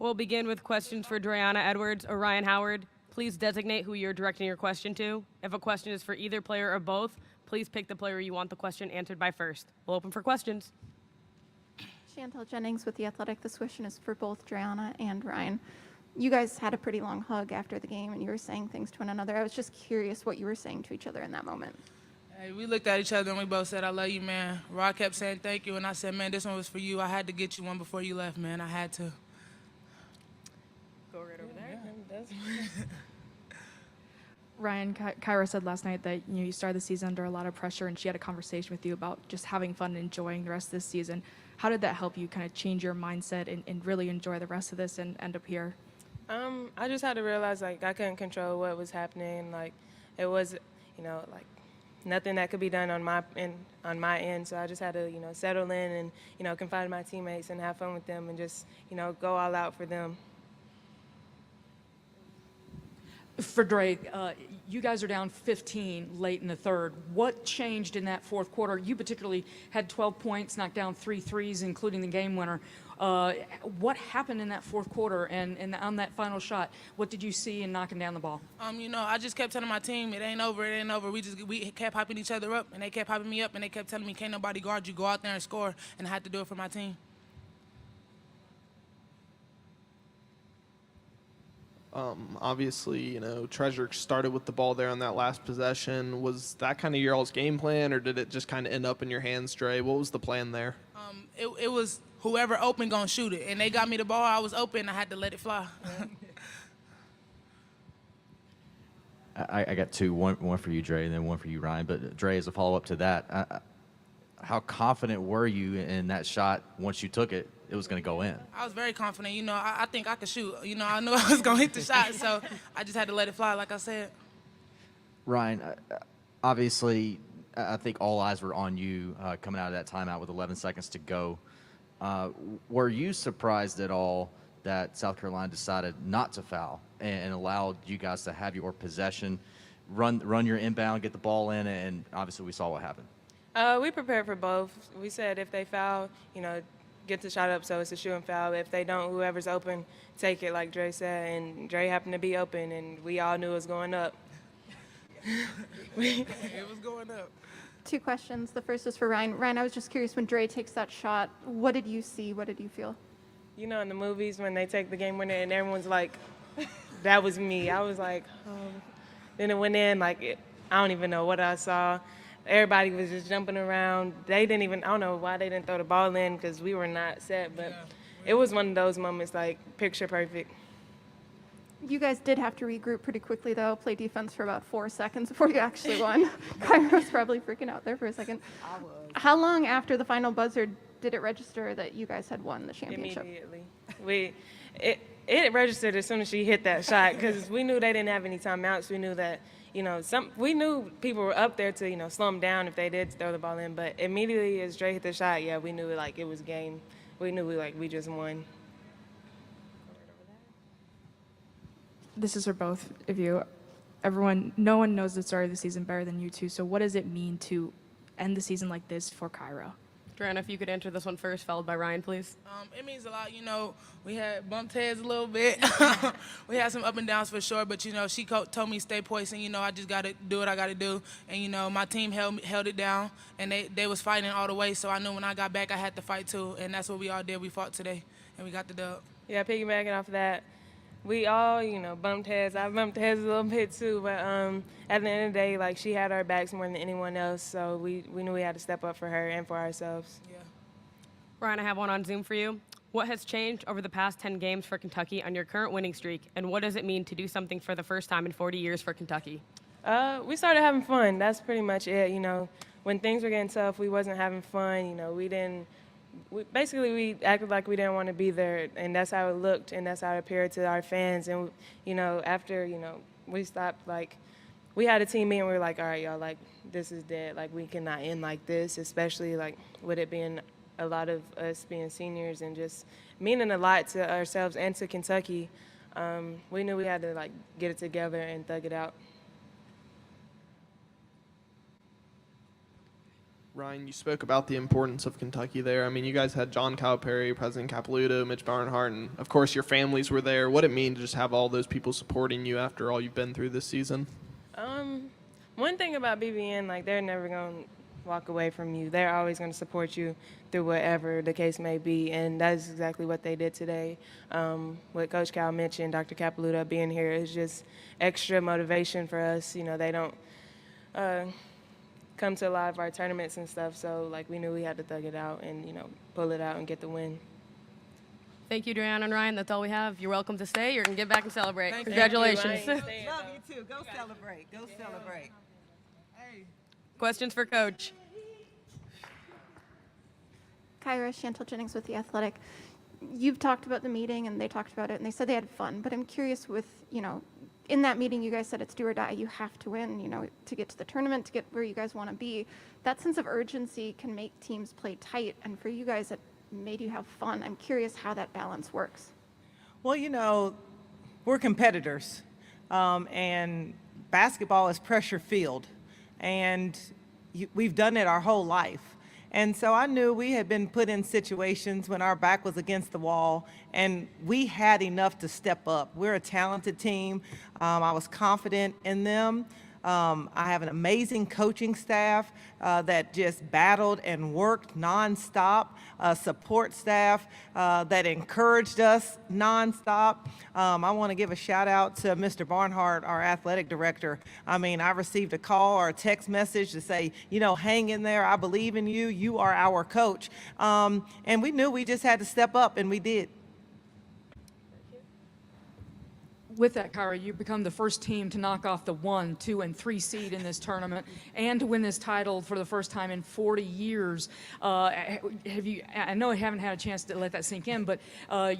We'll begin with questions for Dre'Una Edwards or Ryan Howard. Please designate who you're directing your question to. If a question is for either player or both, please pick the player you want the question answered by first. We'll open for questions. Chantel Jennings with The Athletic. This question is for both Dre'Una and Rhyne. You guys had a pretty long hug after the game, and you were saying things to one another. I was just curious what you were saying to each other in that moment. Hey, we looked at each other and we both said, "I love you, man." Rod kept saying thank you, and I said, "Man, this one was for you. I had to get you one before you left, man. I had to." Go right over there. Ryan, Kyra said last night that you started the season under a lot of pressure, and she had a conversation with you about just having fun and enjoying the rest of this season. How did that help you kind of change your mindset and really enjoy the rest of this and end up here? I just had to realize, like, I couldn't control what was happening. Like, it was, like, nothing that could be done on my end. So I just had to, settle in and, confide in my teammates and have fun with them and just, go all out for them. For Dre, you guys are down 15 late in the third. What changed in that fourth quarter? You particularly had 12 points, knocked down 3 threes, including the game winner. What happened in that fourth quarter and on that final shot? What did you see in knocking down the ball? I just kept telling my team, it ain't over, it ain't over. We kept hyping each other up, and they kept hyping me up, and they kept telling me, can't nobody guard you. Go out there and score, and I had to do it for my team. Obviously, Treasure started with the ball there on that last possession. Was that kind of your all's game plan, or did it just kind of end up in your hands, Dre? What was the plan there? It was whoever open gonna shoot it, and they got me the ball. I was open. I had to let it fly. I got two, one for you, Dre, and then one for you, Ryan. But Dre, as a follow-up to that, how confident were you in that shot once you took it? It was going to go in. I was very confident. I think I could shoot. I knew I was going to hit the shot, so I just had to let it fly, like I said. Ryan, obviously, I think all eyes were on you coming out of that timeout with 11 seconds to go. Were you surprised at all that South Carolina decided not to foul and allowed you guys to have your possession, run your inbound, get the ball in, and obviously we saw what happened? We prepared for both. We said if they foul, get the shot up so it's a shooting foul. If they don't, whoever's open, take it, like Dre said. And Dre happened to be open, and we all knew it was going up. It was going up. 2 questions. The first is for Ryan. Ryan, I was just curious, when Dre takes that shot, what did you see? What did you feel? In the movies when they take the game winner and everyone's like, that was me. I was like, oh. Then it went in, I don't even know what I saw. Everybody was just jumping around. I don't know why they didn't throw the ball in because we were not set, but it was one of those moments, picture perfect. You guys did have to regroup pretty quickly, though, play defense for about 4 seconds before you actually won. Kyra was probably freaking out there for a second. I was. How long after the final buzzer did it register that you guys had won the championship? Immediately. It registered as soon as she hit that shot because we knew they didn't have any timeouts. We knew that, we knew people were up there to, slow them down if they did throw the ball in. But immediately as Dre hit the shot, we knew it was game. We knew we just won. This is for both of you. No one knows the story of the season better than you two. So what does it mean to end the season like this for Kyra? Dre'Una, if you could answer this one first, followed by Ryan, please. It means a lot. We had bumped heads a little bit. We had some up and downs for sure, but, she told me stay poised, and, I just got to do what I got to do. And, my team held it down, and they was fighting all the way, so I knew when I got back I had to fight too, and that's what we all did. We fought today, and we got the dub. Yeah, piggybacking off of that, we all, bumped heads. I bumped heads a little bit too, but at the end of the day, she had our backs more than anyone else, so we knew we had to step up for her and for ourselves. Yeah. Ryan, I have one on Zoom for you. What has changed over the past 10 games for Kentucky on your current winning streak, and what does it mean to do something for the first time in 40 years for Kentucky? We started having fun. That's pretty much it. When things were getting tough, we wasn't having fun. We acted like we didn't want to be there, and that's how it looked, and that's how it appeared to our fans. And, after, we stopped, we had a team meeting, and we were like, all right, y'all, this is dead. We cannot end like this, especially, with it being a lot of us being seniors and just meaning a lot to ourselves and to Kentucky. We knew we had to, get it together and thug it out. Ryan, you spoke about the importance of Kentucky there. I mean, you guys had John Calipari, President Capilouto, Mitch Barnhart, and of course your families were there. What did it mean to just have all those people supporting you after all you've been through this season? One thing about BBN, like, they're never going to walk away from you. They're always going to support you through whatever the case may be, and that's exactly what they did today. What Coach Cal mentioned, Dr. Capilouto being here is just extra motivation for us. You know, they don't come to a lot of our tournaments and stuff, so, like, we knew we had to thug it out and, you know, pull it out and get the win. Thank you, Dre'Una and Ryan. That's all we have. You're welcome to stay. You're going to get back and celebrate. Thank you. Congratulations. Love you too. Go celebrate. Go celebrate. Questions for Coach? Kyra, Chantel Jennings with The Athletic. You've talked about the meeting and they talked about it and they said they had fun, but I'm curious with, in that meeting you guys said it's do or die. You have to win, to get to the tournament, to get where you guys want to be. That sense of urgency can make teams play tight, and for you guys it made you have fun. I'm curious how that balance works. Well, we're competitors, and basketball is pressure filled, and we've done it our whole life. And so I knew we had been put in situations when our back was against the wall, and we had enough to step up. We're a talented team. I was confident in them. I have an amazing coaching staff that just battled and worked nonstop, support staff that encouraged us nonstop. I want to give a shout out to Mr. Barnhart, our athletic director. I mean, I received a call or a text message to say, hang in there. I believe in you. You are our coach. And we knew we just had to step up, and we did. With that, Kyra, you become the first team to knock off the 1, 2, and 3 seed in this tournament and to win this title for the first time in 40 years. I know I haven't had a chance to let that sink in, but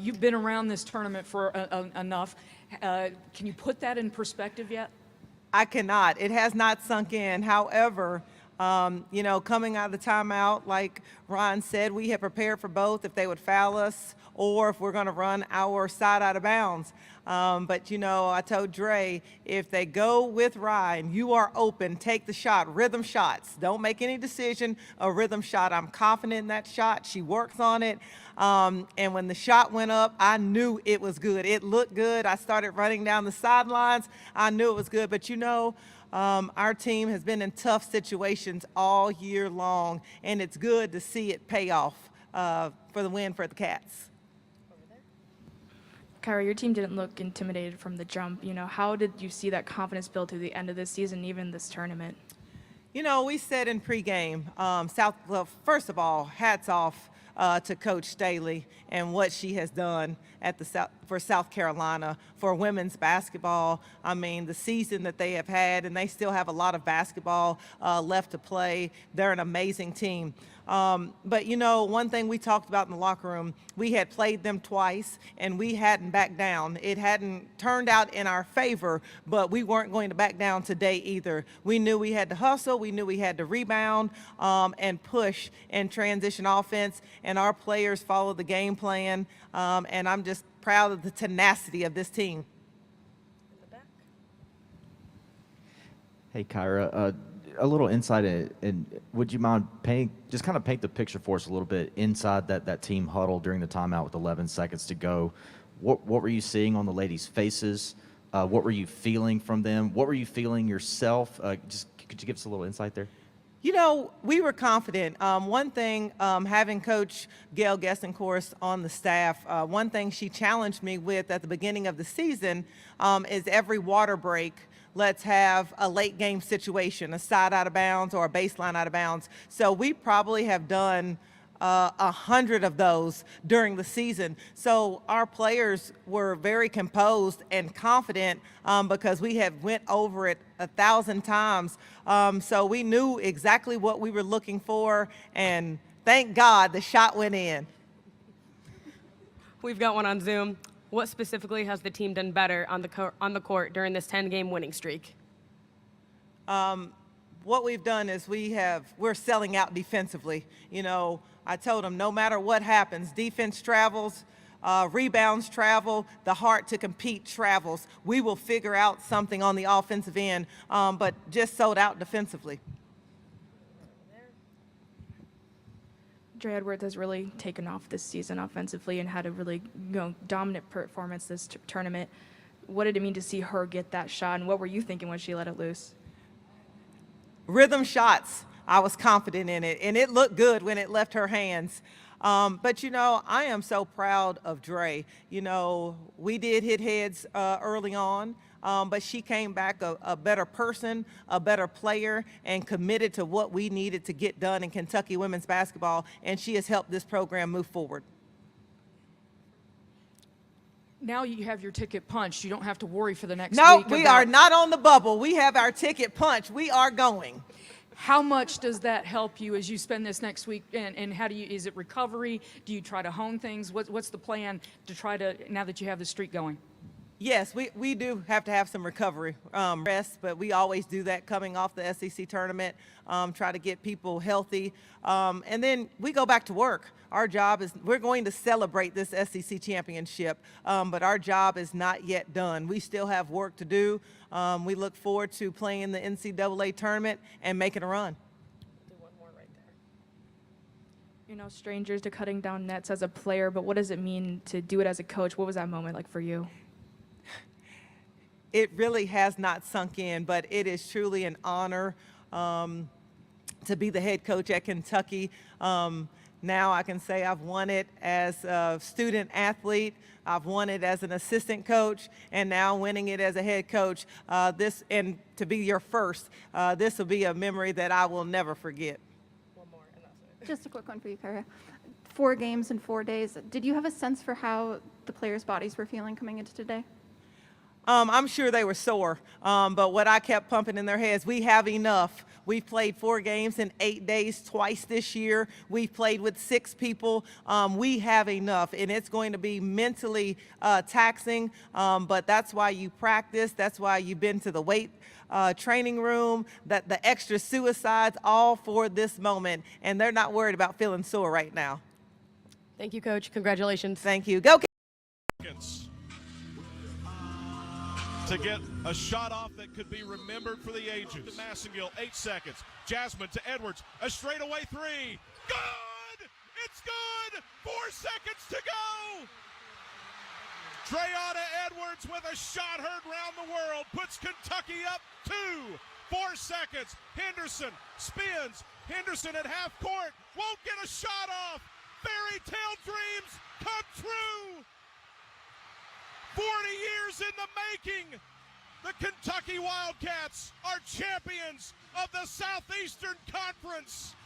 you've been around this tournament for enough. Can you put that in perspective yet? I cannot. It has not sunk in. However, coming out of the timeout, like Ryan said, we had prepared for both if they would foul us or if we're going to run our side out of bounds. But, I told Dre, if they go with Rhyne, you are open. Take the shot. Rhythm shots. Don't make any decision. A rhythm shot. I'm confident in that shot. She works on it. And when the shot went up, I knew it was good. It looked good. I started running down the sidelines. I knew it was good. But, our team has been in tough situations all year long, and it's good to see it pay off for the win for the Cats. Kyra, your team didn't look intimidated from the jump. How did you see that confidence build through the end of this season, even this tournament? We said in pregame, first of all, hats off to Coach Staley and what she has done at for South Carolina for women's basketball. I mean, the season that they have had, and they still have a lot of basketball left to play. They're an amazing team. But, one thing we talked about in the locker room, we had played them twice, and we hadn't backed down. It hadn't turned out in our favor, but we weren't going to back down today either. We knew we had to hustle. We knew we had to rebound and push and transition offense, and our players followed the game plan, and I'm just proud of the tenacity of this team. Hey, Kyra, a little insight, and would you mind paint the picture for us a little bit inside that team huddle during the timeout with 11 seconds to go? What were you seeing on the ladies' faces? What were you feeling from them? What were you feeling yourself? Could you give us a little insight there? We were confident. One thing, having Coach Gail Gessencourse on the staff, one thing she challenged me with at the beginning of the season is every water break, let's have a late game situation, a side out of bounds or a baseline out of bounds. So we probably have done 100 of those during the season. So our players were very composed and confident because we have went over it 1,000 times. So we knew exactly what we were looking for, and thank God the shot went in. We've got one on Zoom. What specifically has the team done better on the court during this 10-game winning streak? What we've done is we're selling out defensively. I told them no matter what happens, defense travels, rebounds travel, the heart to compete travels. We will figure out something on the offensive end, but just sold out defensively. Dre Edwards has really taken off this season offensively and had a really dominant performance this tournament. What did it mean to see her get that shot, and what were you thinking when she let it loose? Rhythm shots. I was confident in it, and it looked good when it left her hands. But, you know, I am so proud of Dre. You know, we did hit heads early on, but she came back a better person, a better player, and committed to what we needed to get done in Kentucky women's basketball, and she has helped this program move forward. Now you have your ticket punched. You don't have to worry for the next No, week. we are not on the bubble. We have our ticket punched. We are going. How much does that help you as you spend this next week? And how do you, is it recovery? Do you try to hone things? What's the plan to try to, now that you have the streak going? Yes, we do have to have some recovery rest, but we always do that coming off the SEC tournament, try to get people healthy. And then we go back to work. Our job is, we're going to celebrate this SEC championship, but our job is not yet done. We still have work to do. We look forward to playing the NCAA tournament and making a run. Do one more right there. You're no strangers to cutting down nets as a player, but what does it mean to do it as a coach? What was that moment like for you? It really has not sunk in, but it is truly an honor to be the head coach at Kentucky. Now I can say I've won it as a student athlete, I've won it as an assistant coach, and now winning it as a head coach. And to be your first, this will be a memory that I will never forget. One more, and that's it. Just a quick one for you, Kyra. 4 games in 4 days. Did you have a sense for how the players' bodies were feeling coming into today? I'm sure they were sore, but what I kept pumping in their heads, we have enough. We've played 4 games in 8 days twice this year. We've played with 6 people. We have enough, and it's going to be mentally taxing, but that's why you practice. That's why you've been to the weight training room, that the extra suicides, all for this moment, and they're not worried about feeling sore right now. Thank you, Coach. Congratulations. Thank you. Go. To get a shot off that could be remembered for the ages. To Massengill, 8 seconds. Jasmine to Edwards, a straightaway 3. Good! It's good! 4 seconds to go! Dre'Una Edwards with a shot heard round the world puts Kentucky up 2. 4 seconds. Henderson spins. Henderson at half court won't get a shot off. Fairy tale dreams come true. 40 years in the making, the Kentucky Wildcats are champions of the Southeastern Conference.